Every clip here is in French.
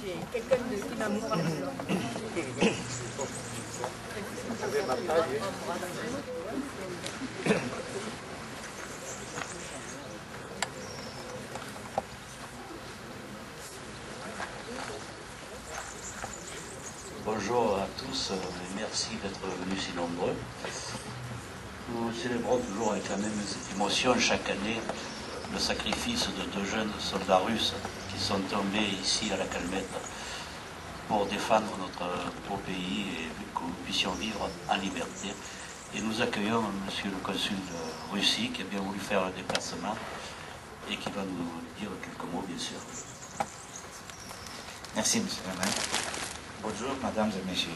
j'ai quelqu'un qui m'amoure avec ça. Bonjour à tous et merci d'être venus si nombreux. Nous célébrons toujours avec la même émotion chaque année le sacrifice de deux jeunes soldats russes qui sont tombés ici à la Calmette pour défendre notre beau pays et que nous puissions vivre en liberté. Et nous accueillons monsieur le consul de Russie qui a bien voulu faire le déplacement et qui va nous dire quelques mots, bien sûr. Merci, monsieur le maire. Bonjour, mesdames et messieurs.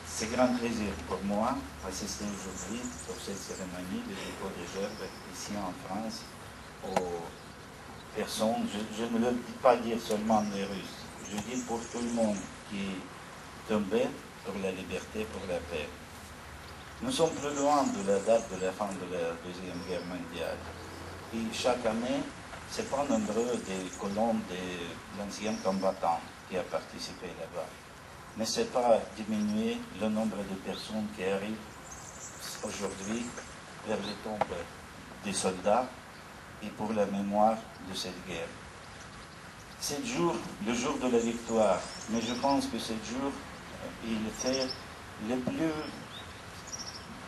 C'est un grand plaisir pour moi d'assister aujourd'hui pour cette cérémonie de dépôt des œuvres ici en France aux personnes, je ne le dis pas dire seulement les Russes, je dis pour tout le monde qui est tombé pour la liberté, pour la paix. Nous sommes plus loin de la date de la fin de la Deuxième Guerre mondiale. Et chaque année, c'est pas nombreux des colons de l'ancien combattant qui a participé là-bas. Mais ce n'est pas diminuer le nombre de personnes qui arrivent aujourd'hui vers les tombes des soldats et pour la mémoire de cette guerre. C'est le jour de la victoire, mais je pense que ce jour, il fait le plus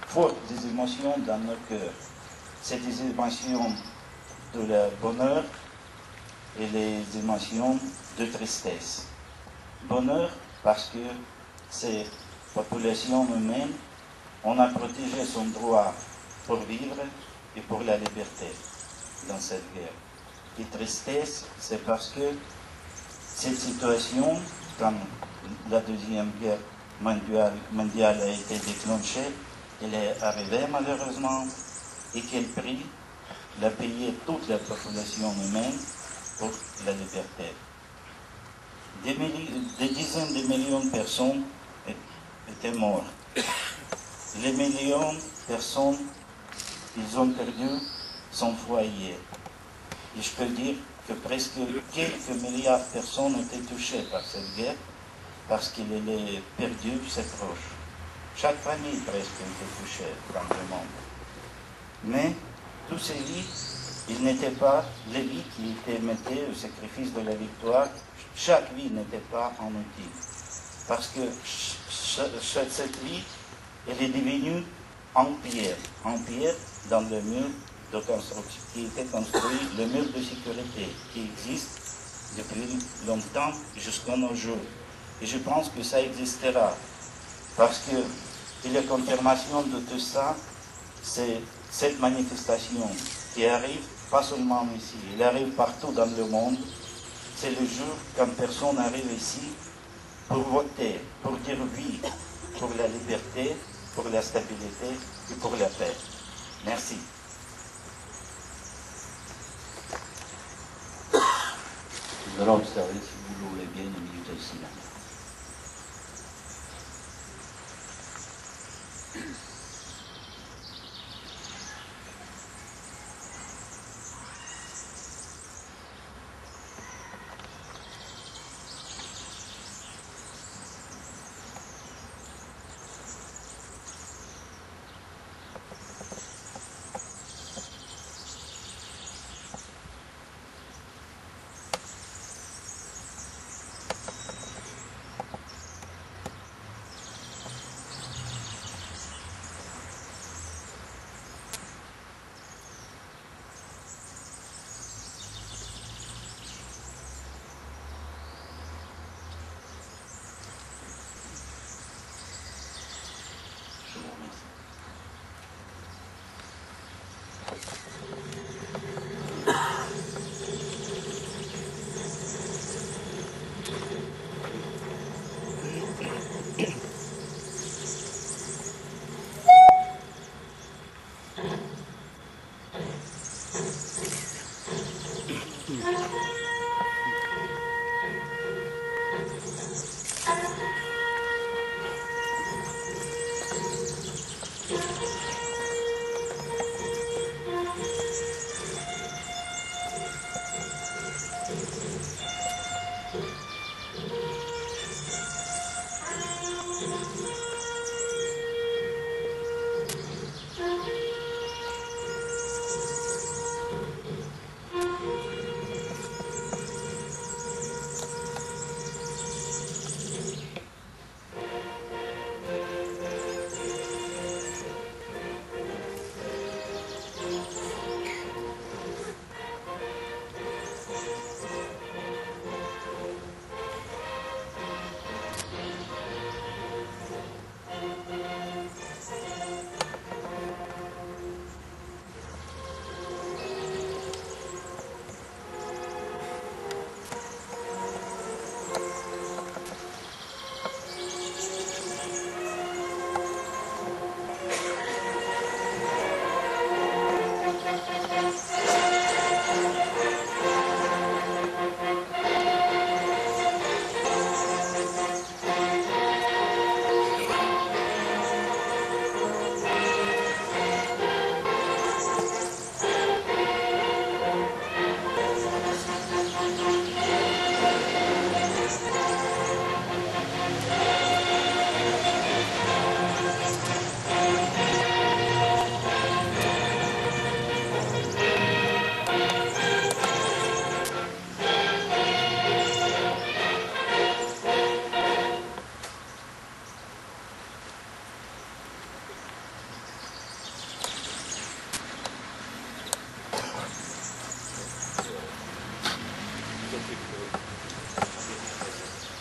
fort des émotions dans nos cœurs. C'est des émotions de la bonheur et les émotions de tristesse. Bonheur parce que ces populations humaines, on a protégé son droit pour vivre et pour la liberté dans cette guerre. Et tristesse, c'est parce que cette situation, quand la Deuxième Guerre mondiale a été déclenchée, elle est arrivée malheureusement, et quel prix l'a payé toute la population humaine pour la liberté. Des dizaines de millions de personnes étaient mortes. Les millions de personnes, ils ont perdu son foyer. Et je peux dire que presque quelques milliards de personnes ont été touchées par cette guerre parce qu'il a perdu ses proches. Chaque famille presque était touchée dans le monde. Mais tous ces vies, ils n'étaient pas les vies qui étaient mettées au sacrifice de la victoire. Chaque vie n'était pas en outil. Parce que cette vie, elle est devenue en pierre dans le mur de construction, qui était construit, le mur de sécurité, qui existe depuis longtemps jusqu'à nos jours. Et je pense que ça existera. Parce que la confirmation de tout ça, c'est cette manifestation qui arrive pas seulement ici, elle arrive partout dans le monde. C'est le jour quand personne arrive ici pour voter, pour dire oui, pour la liberté, pour la stabilité et pour la paix. Merci. Nous allons observer, si vous le voulez bien, une minute de silence.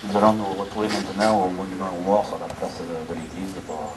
Nous allons nous retrouver maintenant au monument aux morts sur la place de l'église pour